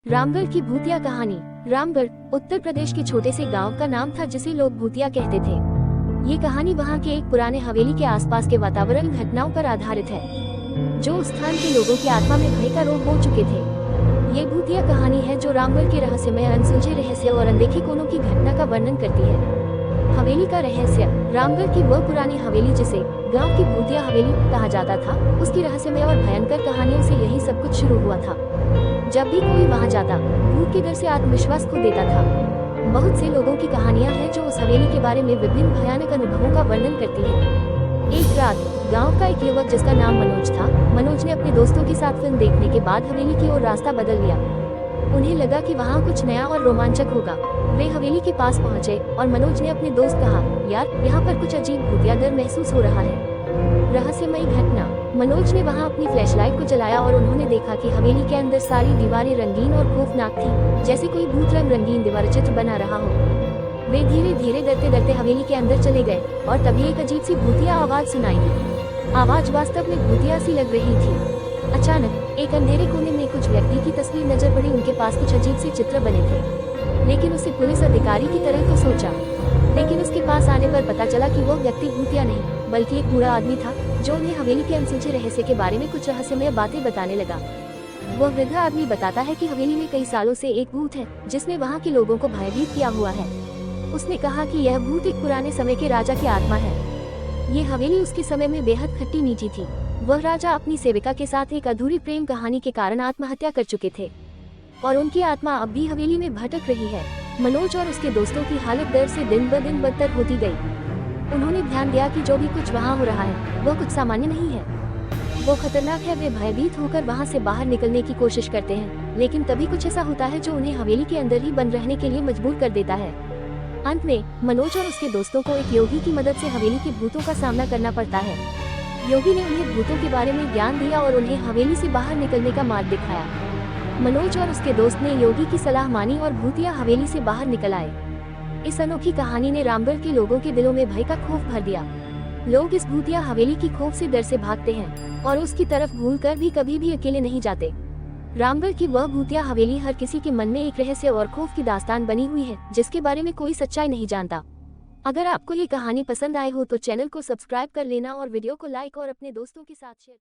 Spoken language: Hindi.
रामगढ़ की भूतिया कहानी। रामगढ़ उत्तर प्रदेश के छोटे से गांव का नाम था जिसे लोग भूतिया कहते थे। ये कहानी वहां के एक पुराने हवेली के आसपास के वातावरण घटनाओं पर आधारित है जो उस स्थान के लोगों की आत्मा में भय का रोग हो चुके थे। ये भूतिया कहानी है जो रामगढ़ के रहस्यमय, अनसुलझे रहस्य और अनदेखी कोनों की घटना का वर्णन करती है। हवेली का रहस्य। रामगढ़ की वह पुरानी हवेली जिसे गांव की भूतिया हवेली कहा जाता था, उसकी रहस्यमय और भयंकर कहानियों से यही सब कुछ शुरू हुआ था। जब भी कोई वहां जाता, भूत के डर से आत्मविश्वास खो देता था। बहुत से लोगों की कहानियां हैं जो उस हवेली के बारे में विभिन्न भयानक अनुभवों का वर्णन करती हैं। एक रात गांव का एक युवक जिसका नाम मनोज था, मनोज ने अपने दोस्तों के साथ फिल्म देखने के बाद हवेली की ओर रास्ता बदल लिया। उन्हें लगा कि वहाँ कुछ नया और रोमांचक होगा। वे हवेली के पास पहुँचे और मनोज ने अपने दोस्त कहा, यार यहाँ पर कुछ अजीब भूतिया डर महसूस हो रहा है। रहस्यमयी घटना। मनोज ने वहाँ अपनी फ्लैशलाइट को जलाया और उन्होंने देखा कि हवेली के अंदर सारी दीवारें रंगीन और खौफनाक थी, जैसे कोई भूत रंगीन दीवार चित्र बना रहा हो। वे धीरे धीरे डरते डरते हवेली के अंदर चले गए और तभी एक अजीब सी भूतिया आवाज सुनाई दी। आवाज वास्तव में भूतिया सी लग रही थी। अचानक एक अंधेरे कोने में कुछ व्यक्ति की तस्वीर नजर पड़ी। उनके पास कुछ अजीब से चित्र बने थे, लेकिन उसे पुलिस अधिकारी की तरह तो सोचा। लेकिन उसके पास आने पर पता चला कि वो व्यक्ति भूतिया नहीं बल्कि एक बूढ़ा आदमी था जो उन्हें हवेली के अनसुलझे रहस्य के बारे में कुछ रहस्यमय बातें बताने लगा। वह वृद्ध आदमी बताता है कि हवेली में कई सालों से एक भूत है जिसने वहाँ के लोगों को भयभीत किया हुआ है। उसने कहा कि यह भूत एक पुराने समय के राजा की आत्मा है। ये हवेली उसके समय में बेहद खट्टी मीठी थी। वह राजा अपनी सेविका के साथ एक अधूरी प्रेम कहानी के कारण आत्महत्या कर चुके थे और उनकी आत्मा अब भी हवेली में भटक रही है। मनोज और उसके दोस्तों की हालत डर से दिन ब दिन बदतर होती गई। उन्होंने ध्यान दिया कि जो भी कुछ वहाँ हो रहा है वह कुछ सामान्य नहीं है, वो खतरनाक है। वे भयभीत होकर वहाँ से बाहर निकलने की कोशिश करते हैं, लेकिन तभी कुछ ऐसा होता है जो उन्हें हवेली के अंदर ही बंद रहने के लिए मजबूर कर देता है। अंत में मनोज और उसके दोस्तों को एक योगी की मदद से हवेली के भूतों का सामना करना पड़ता है। योगी ने उन्हें भूतों के बारे में ज्ञान दिया और उन्हें हवेली से बाहर निकलने का मार्ग दिखाया। मनोज और उसके दोस्त ने योगी की सलाह मानी और भूतिया हवेली से बाहर निकल आए। इस अनोखी कहानी ने रामगढ़ के लोगों के दिलों में भय का खौफ भर दिया। लोग इस भूतिया हवेली की खौफ से डर से भागते हैं और उसकी तरफ भूलकर भी कभी भी अकेले नहीं जाते। रामगढ़ की वह भूतिया हवेली हर किसी के मन में एक रहस्य और खौफ की दास्तान बनी हुई है जिसके बारे में कोई सच्चाई नहीं जानता। अगर आपको ये कहानी पसंद आए हो तो चैनल को सब्सक्राइब कर लेना और वीडियो को लाइक और अपने दोस्तों के साथ शेयर